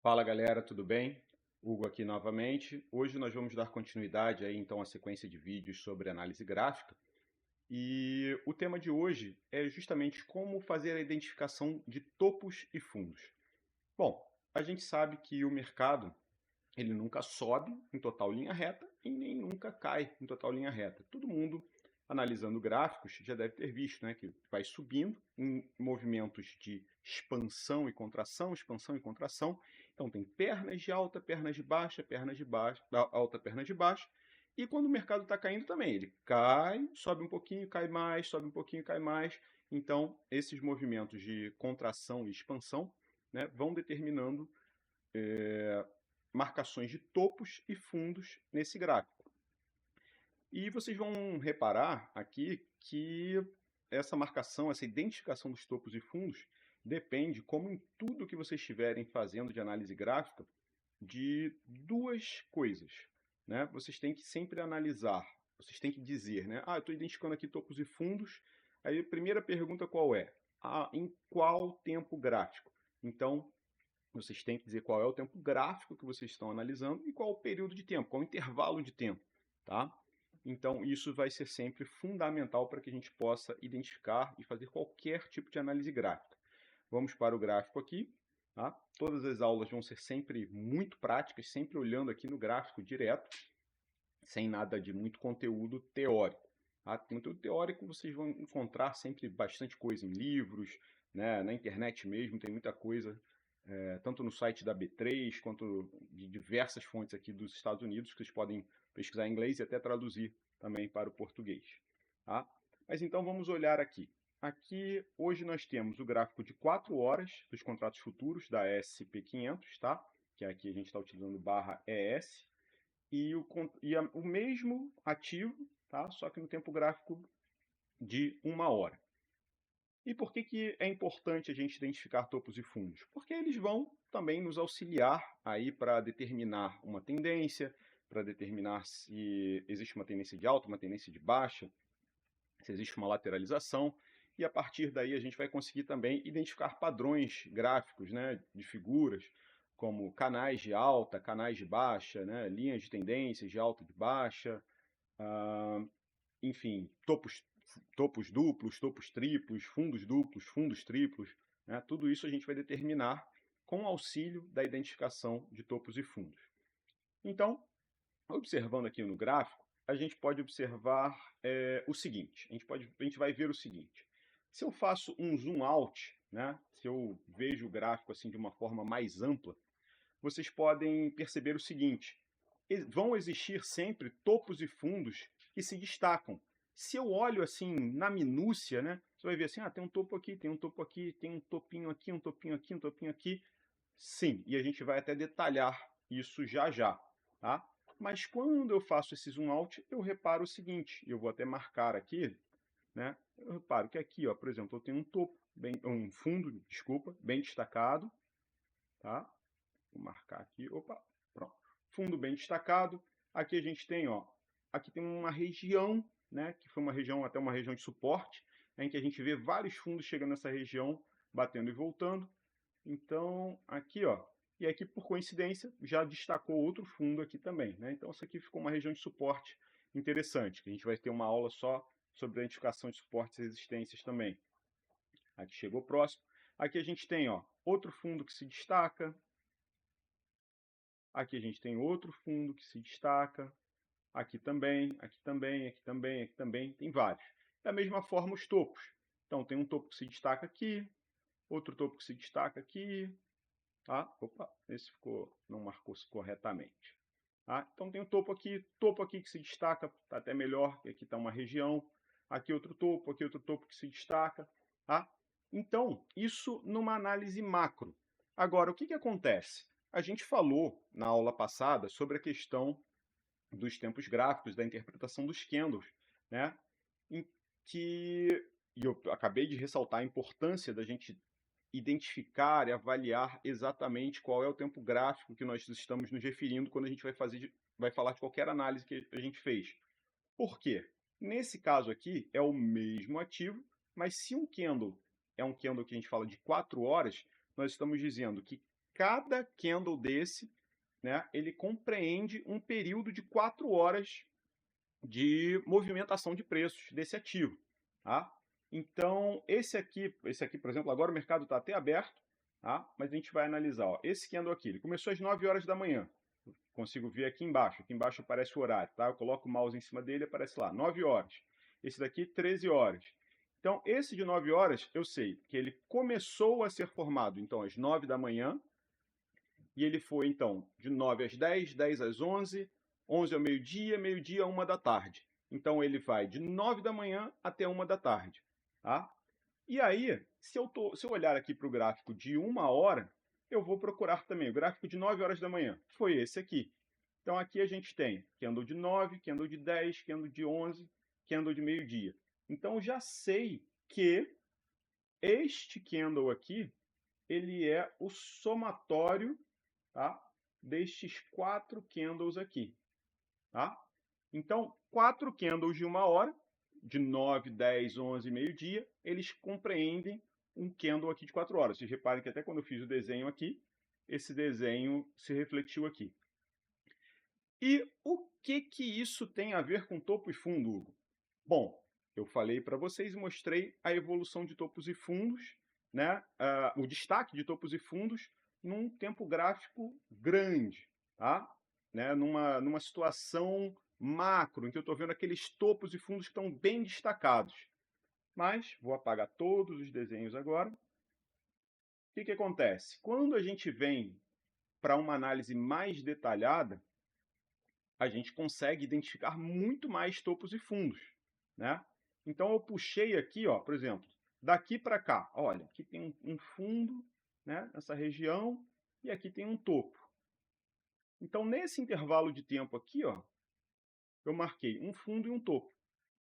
Fala galera, tudo bem? Hugo aqui novamente. Hoje nós vamos dar continuidade aí então à sequência de vídeos sobre análise gráfica. E o tema de hoje é justamente como fazer a identificação de topos e fundos. Bom, a gente sabe que o mercado ele nunca sobe em total linha reta e nem nunca cai em total linha reta. Todo mundo, analisando gráficos, já deve ter visto, né, que vai subindo em movimentos de expansão e contração, expansão e contração. Então tem pernas de alta, pernas de baixa, alta, pernas de baixa. E quando o mercado está caindo também, ele cai, sobe um pouquinho, cai mais, sobe um pouquinho, cai mais. Então, esses movimentos de contração e expansão, né, vão determinando marcações de topos e fundos nesse gráfico. E vocês vão reparar aqui que essa marcação, essa identificação dos topos e fundos depende, como em tudo que vocês estiverem fazendo de análise gráfica, de duas coisas, né? Vocês têm que sempre analisar, vocês têm que dizer, né? Eu estou identificando aqui topos e fundos. Aí a primeira pergunta qual é? Em qual tempo gráfico? Então, vocês têm que dizer qual é o tempo gráfico que vocês estão analisando e qual o período de tempo, qual o intervalo de tempo, tá? Então, isso vai ser sempre fundamental para que a gente possa identificar e fazer qualquer tipo de análise gráfica. Vamos para o gráfico aqui, tá? Todas as aulas vão ser sempre muito práticas, sempre olhando aqui no gráfico direto, sem nada de muito conteúdo teórico. Tá? Conteúdo teórico vocês vão encontrar sempre bastante coisa em livros, né? Na internet mesmo tem muita coisa, tanto no site da B3 quanto de diversas fontes aqui dos Estados Unidos, que vocês podem pesquisar em inglês e até traduzir também para o português. Tá? Mas então vamos olhar aqui. Aqui hoje nós temos o gráfico de 4 horas dos contratos futuros da SP500, tá? Que aqui a gente está utilizando barra ES, o mesmo ativo, tá? Só que no tempo gráfico de 1 hora. E por que é importante a gente identificar topos e fundos? Porque eles vão também nos auxiliar aí para determinar uma tendência, para determinar se existe uma tendência de alta, uma tendência de baixa, se existe uma lateralização, e a partir daí a gente vai conseguir também identificar padrões gráficos, né, de figuras, como canais de alta, canais de baixa, né, linhas de tendências de alta e de baixa, enfim, topos duplos, topos triplos, fundos triplos, né? Tudo isso a gente vai determinar com o auxílio da identificação de topos e fundos. Então, observando aqui no gráfico, a gente pode observar o seguinte, a gente vai ver o seguinte: se eu faço um zoom out, né, se eu vejo o gráfico assim de uma forma mais ampla, vocês podem perceber o seguinte: vão existir sempre topos e fundos que se destacam. Se eu olho assim na minúcia, né, você vai ver assim, tem um topo aqui, tem um topo aqui, tem um topinho aqui, um topinho aqui, um topinho aqui. Sim, e a gente vai até detalhar isso já já, tá? Mas quando eu faço esse zoom out, eu reparo o seguinte, eu vou até marcar aqui, né? Eu reparo que aqui, ó, por exemplo, eu tenho um topo, um fundo, desculpa, bem destacado, tá? Vou marcar aqui, opa, pronto. Fundo bem destacado. Aqui a gente tem, ó, aqui tem uma região, né, que foi uma região, até uma região de suporte, em que a gente vê vários fundos chegando nessa região, batendo e voltando. Então, aqui, ó, e aqui por coincidência já destacou outro fundo aqui também, né? Então, isso aqui ficou uma região de suporte interessante, que a gente vai ter uma aula só sobre a identificação de suportes e resistências também. Aqui chegou próximo. Aqui a gente tem, ó, outro fundo que se destaca. Aqui a gente tem outro fundo que se destaca. Aqui também, aqui também, aqui também, aqui também. Tem vários. Da mesma forma, os topos. Então, tem um topo que se destaca aqui, outro topo que se destaca aqui. Tá? Opa, esse não marcou-se corretamente. Tá? Então, tem um topo aqui que se destaca, está até melhor, que aqui está uma região. Aqui outro topo que se destaca. Tá? Então, isso numa análise macro. Agora, o que acontece? A gente falou na aula passada sobre a questão dos tempos gráficos, da interpretação dos candles, né? Em que e eu acabei de ressaltar a importância da gente identificar e avaliar exatamente qual é o tempo gráfico que nós estamos nos referindo quando a gente vai falar de qualquer análise que a gente fez. Por quê? Nesse caso aqui é o mesmo ativo, mas se um candle é um candle que a gente fala de 4 horas, nós estamos dizendo que cada candle desse, né, ele compreende um período de 4 horas de movimentação de preços desse ativo, tá? Então, esse aqui, por exemplo, agora o mercado está até aberto, tá? Mas a gente vai analisar, ó, esse candle aqui, ele começou às 9 horas da manhã, consigo ver aqui embaixo aparece o horário, tá? Eu coloco o mouse em cima dele, aparece lá, 9 horas. Esse daqui, 13 horas. Então, esse de 9 horas, eu sei que ele começou a ser formado, então, às 9 da manhã, e ele foi, então, de 9 às 10, 10 às 11, 11 ao meio-dia, meio-dia a 1 da tarde. Então, ele vai de 9 da manhã até 1 da tarde, tá? E aí, se eu olhar aqui para o gráfico de 1 hora, eu vou procurar também o gráfico de 9 horas da manhã. Foi esse aqui. Então, aqui a gente tem candle de 9, candle de 10, candle de 11, candle de meio-dia. Então, já sei que este candle aqui, ele é o somatório, tá, destes 4 candles aqui. Tá? Então, 4 candles de 1 hora, de 9, 10, 11 e meio-dia, eles compreendem um candle aqui de 4 horas. Vocês reparem que até quando eu fiz o desenho aqui, esse desenho se refletiu aqui. E o que isso tem a ver com topo e fundo, Hugo? Bom, eu falei para vocês e mostrei a evolução de topos e fundos, né? O destaque de topos e fundos num tempo gráfico grande, tá? Né? Numa situação macro, em que eu estou vendo aqueles topos e fundos que estão bem destacados. Mas vou apagar todos os desenhos agora. O que acontece? Quando a gente vem para uma análise mais detalhada, a gente consegue identificar muito mais topos e fundos, né? Então eu puxei aqui, ó, por exemplo, daqui para cá, olha, aqui tem um fundo, né, nessa região, e aqui tem um topo. Então nesse intervalo de tempo aqui, ó, eu marquei um fundo e um topo.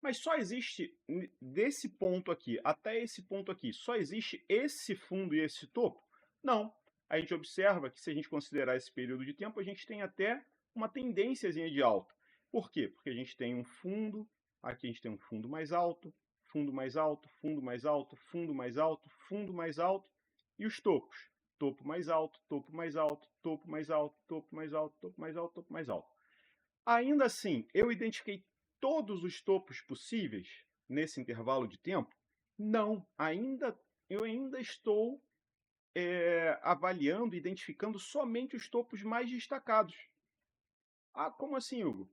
Mas só existe, desse ponto aqui até esse ponto aqui, só existe esse fundo e esse topo? Não. A gente observa que se a gente considerar esse período de tempo, a gente tem até uma tendênciazinha de alta. Por quê? Porque a gente tem um fundo, aqui a gente tem um fundo mais alto, fundo mais alto, fundo mais alto, fundo mais alto, fundo mais alto, e os topos. Topo mais alto, topo mais alto, topo mais alto, topo mais alto, topo mais alto, topo mais alto. Ainda assim, eu identifiquei todos os topos possíveis nesse intervalo de tempo? Não, eu ainda estou avaliando, identificando somente os topos mais destacados. Ah, como assim, Hugo?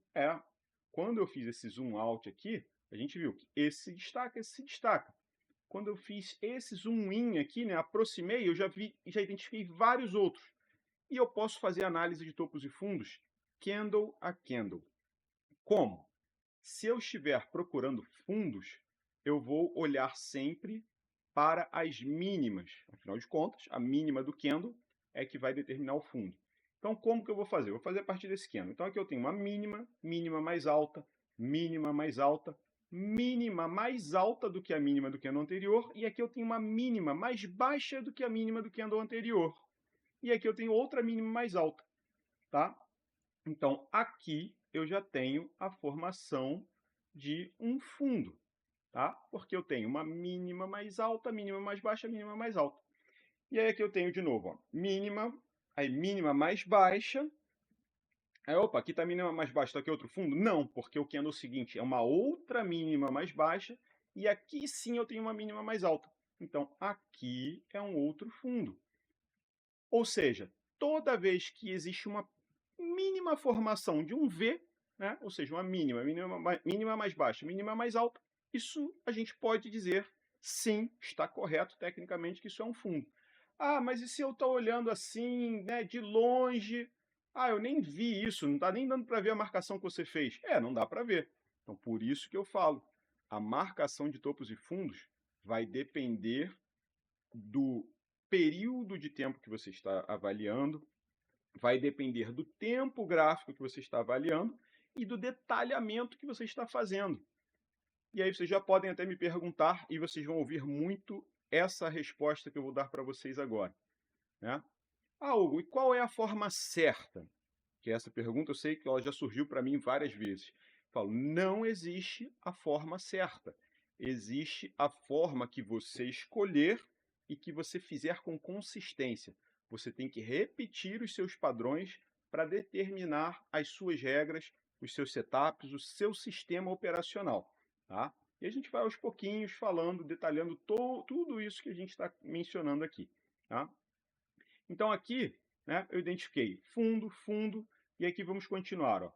Quando eu fiz esse zoom out aqui, a gente viu que esse se destaca, esse se destaca. Quando eu fiz esse zoom in aqui, né, aproximei, eu já identifiquei vários outros. E eu posso fazer análise de topos e fundos candle a candle. Como? Se eu estiver procurando fundos, eu vou olhar sempre para as mínimas. Afinal de contas, a mínima do candle é que vai determinar o fundo. Então, como que eu vou fazer? Eu vou fazer a partir desse candle. Então, aqui eu tenho uma mínima, mínima mais alta, mínima mais alta, mínima mais alta do que a mínima do candle anterior, e aqui eu tenho uma mínima mais baixa do que a mínima do candle anterior. E aqui eu tenho outra mínima mais alta, tá? Então, aqui eu já tenho a formação de um fundo, tá? Porque eu tenho uma mínima mais alta, mínima mais baixa, mínima mais alta. E aí aqui eu tenho de novo, ó, mínima, aí mínima mais baixa. Aí, opa, aqui está a mínima mais baixa, está aqui outro fundo? Não, porque o candle seguinte é uma outra mínima mais baixa, e aqui sim eu tenho uma mínima mais alta. Então, aqui é um outro fundo. Ou seja, toda vez que existe uma mínima formação de um V, né? Ou seja, uma mínima mais baixa, mínima mais alta, isso a gente pode dizer, sim, está correto tecnicamente que isso é um fundo. Ah, mas e se eu estou olhando assim, né, de longe? Ah, eu nem vi isso, não está nem dando para ver a marcação que você fez. Não dá para ver. Então, por isso que eu falo, a marcação de topos e fundos vai depender do período de tempo que você está avaliando, vai depender do tempo gráfico que você está avaliando e do detalhamento que você está fazendo. E aí vocês já podem até me perguntar, e vocês vão ouvir muito essa resposta que eu vou dar para vocês agora, né? Ah, Hugo, e qual é a forma certa? Que essa pergunta eu sei que ela já surgiu para mim várias vezes. Eu falo, não existe a forma certa. Existe a forma que você escolher e que você fizer com consistência. Você tem que repetir os seus padrões para determinar as suas regras, os seus setups, o seu sistema operacional, tá? E a gente vai aos pouquinhos falando, detalhando tudo isso que a gente está mencionando aqui, tá? Então aqui, né, eu identifiquei fundo, fundo, e aqui vamos continuar, ó.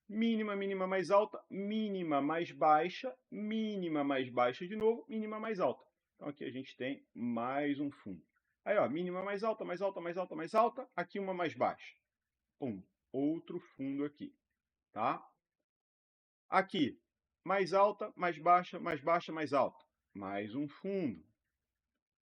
Mínima, mínima mais alta, mínima mais baixa de novo, mínima mais alta. Então aqui a gente tem mais um fundo. Aí, ó, mínima mais alta, mais alta, mais alta, mais alta, aqui uma mais baixa. Pum, outro fundo aqui, tá? Aqui, mais alta, mais baixa, mais alta. Mais um fundo,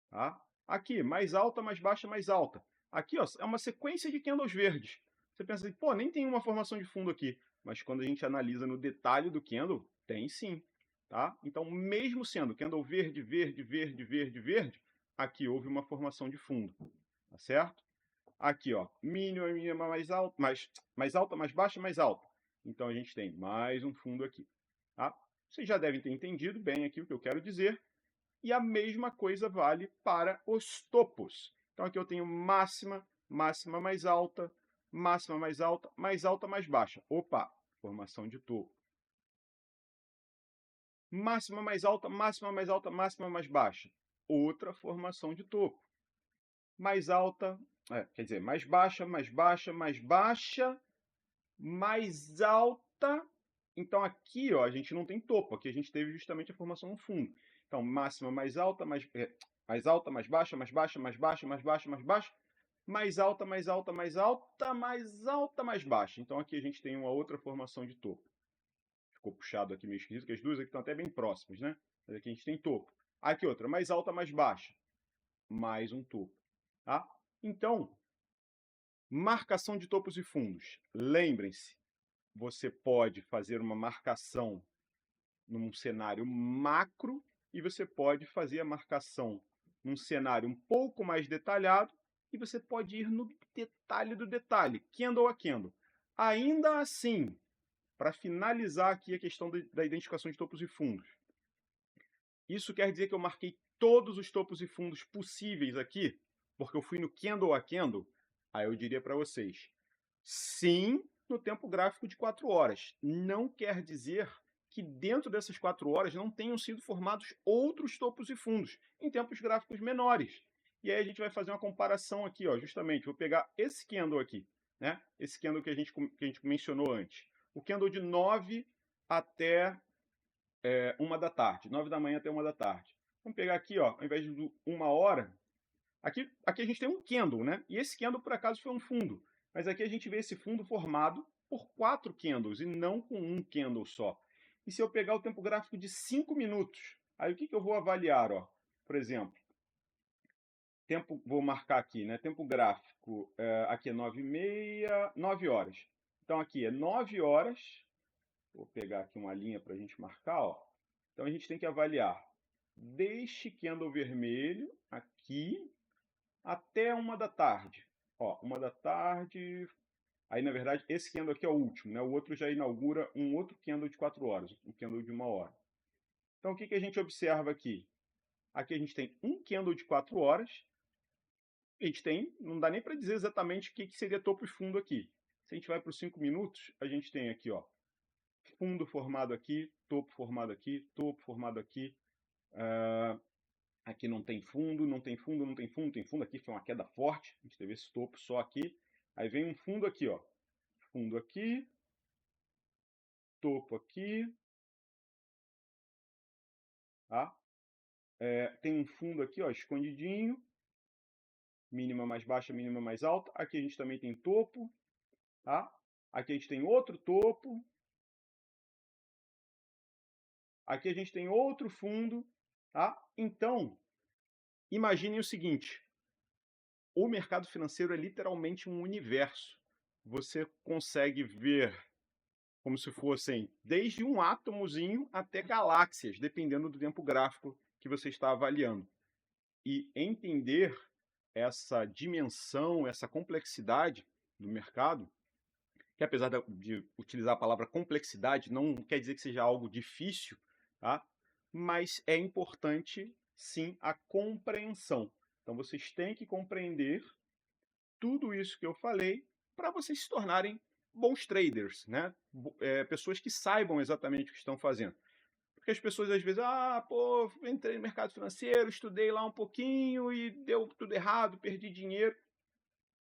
tá? Aqui, mais alta, mais baixa, mais alta. Aqui, ó, é uma sequência de candles verdes. Você pensa assim, pô, nem tem uma formação de fundo aqui. Mas quando a gente analisa no detalhe do candle, tem sim, tá? Então, mesmo sendo candle verde, verde, verde, verde, verde, aqui houve uma formação de fundo, tá certo? Aqui, ó, mínima, mínima mais alta, mais alta, mais baixa, mais alta. Então, a gente tem mais um fundo aqui, tá? Vocês já devem ter entendido bem aqui o que eu quero dizer. E a mesma coisa vale para os topos. Então, aqui eu tenho máxima, máxima mais alta, máxima mais alta, mais alta, mais baixa. Opa, formação de topo. Máxima mais alta, máxima mais alta, máxima mais baixa. Outra formação de topo. Mais alta, quer dizer, mais baixa, mais baixa, mais baixa, mais alta. Então, aqui ó, a gente não tem topo, aqui a gente teve justamente a formação no fundo. Então, máxima mais alta, mais alta, mais baixa, mais baixa, mais baixa, mais baixa, mais baixa, mais alta, mais alta, mais alta, mais alta, mais baixa. Então, aqui a gente tem uma outra formação de topo. Ficou puxado aqui meio esquisito, porque as duas aqui estão até bem próximas, né? Mas aqui a gente tem topo. Aqui outra, mais alta, mais baixa. Mais um topo, tá? Então, marcação de topos e fundos. Lembrem-se, você pode fazer uma marcação num cenário macro e você pode fazer a marcação num cenário um pouco mais detalhado e você pode ir no detalhe do detalhe, candle a candle. Ainda assim, para finalizar aqui a questão da identificação de topos e fundos, isso quer dizer que eu marquei todos os topos e fundos possíveis aqui, porque eu fui no candle a candle? Aí eu diria para vocês, sim, no tempo gráfico de 4 horas. Não quer dizer que dentro dessas 4 horas não tenham sido formados outros topos e fundos em tempos gráficos menores. E aí a gente vai fazer uma comparação aqui, ó, justamente, vou pegar esse candle aqui, né? Esse candle que a gente mencionou antes. O candle de 9 até 1 da tarde, 9 da manhã até 1 da tarde. Vamos pegar aqui, ó, ao invés de 1 hora, aqui a gente tem um candle, né? E esse candle, por acaso, foi um fundo. Mas aqui a gente vê esse fundo formado por 4 candles e não com um candle só. E se eu pegar o tempo gráfico de 5 minutos, aí o que eu vou avaliar? Ó? Por exemplo, vou marcar aqui, né? Tempo gráfico, aqui é 9h30, 9 horas. Então aqui é 9 horas, vou pegar aqui uma linha para a gente marcar. Ó. Então a gente tem que avaliar deste candle vermelho aqui até 1 da tarde. Ó, 1 da tarde. Aí, na verdade, esse candle aqui é o último, né? O outro já inaugura um outro candle de 4 horas, um candle de 1 hora. Então, o que a gente observa aqui? Aqui a gente tem um candle de 4 horas. A gente tem, não dá nem para dizer exatamente o que seria topo e fundo aqui. Se a gente vai para os 5 minutos, a gente tem aqui, ó, fundo formado aqui, topo formado aqui, topo formado aqui. Aqui não tem fundo, não tem fundo, não tem fundo, tem fundo. Aqui foi uma queda forte, a gente teve esse topo só aqui. Aí vem um fundo aqui, ó. Fundo aqui, topo aqui, tá? Tem um fundo aqui, ó, escondidinho. Mínima mais baixa, mínima mais alta. Aqui a gente também tem topo, tá? Aqui a gente tem outro topo. Aqui a gente tem outro fundo, tá? Então, imaginem o seguinte. O mercado financeiro é literalmente um universo. Você consegue ver como se fossem desde um átomozinho até galáxias, dependendo do tempo gráfico que você está avaliando. E entender essa dimensão, essa complexidade do mercado, que apesar de utilizar a palavra complexidade, não quer dizer que seja algo difícil, tá? Mas é importante, sim, a compreensão. Então, vocês têm que compreender tudo isso que eu falei para vocês se tornarem bons traders, né? Pessoas que saibam exatamente o que estão fazendo. Porque as pessoas às vezes, pô, entrei no mercado financeiro, estudei lá um pouquinho e deu tudo errado, perdi dinheiro.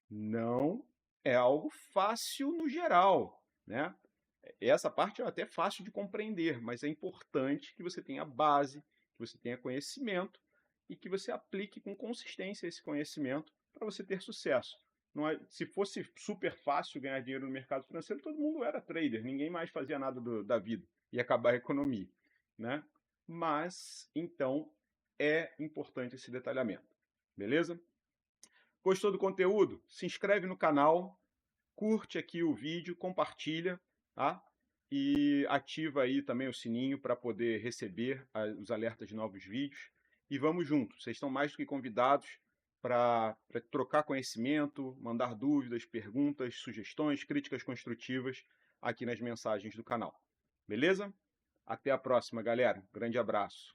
Não é algo fácil no geral, né? Essa parte é até fácil de compreender, mas é importante que você tenha base, que você tenha conhecimento e que você aplique com consistência esse conhecimento para você ter sucesso. Não é, se fosse super fácil ganhar dinheiro no mercado financeiro, todo mundo era trader, ninguém mais fazia nada da vida e acabar a economia, né? Mas, então, é importante esse detalhamento, beleza? Gostou do conteúdo? Se inscreve no canal, curte aqui o vídeo, compartilha, tá? E ativa aí também o sininho para poder receber os alertas de novos vídeos. E vamos juntos, vocês estão mais do que convidados para trocar conhecimento, mandar dúvidas, perguntas, sugestões, críticas construtivas aqui nas mensagens do canal. Beleza? Até a próxima, galera. Grande abraço.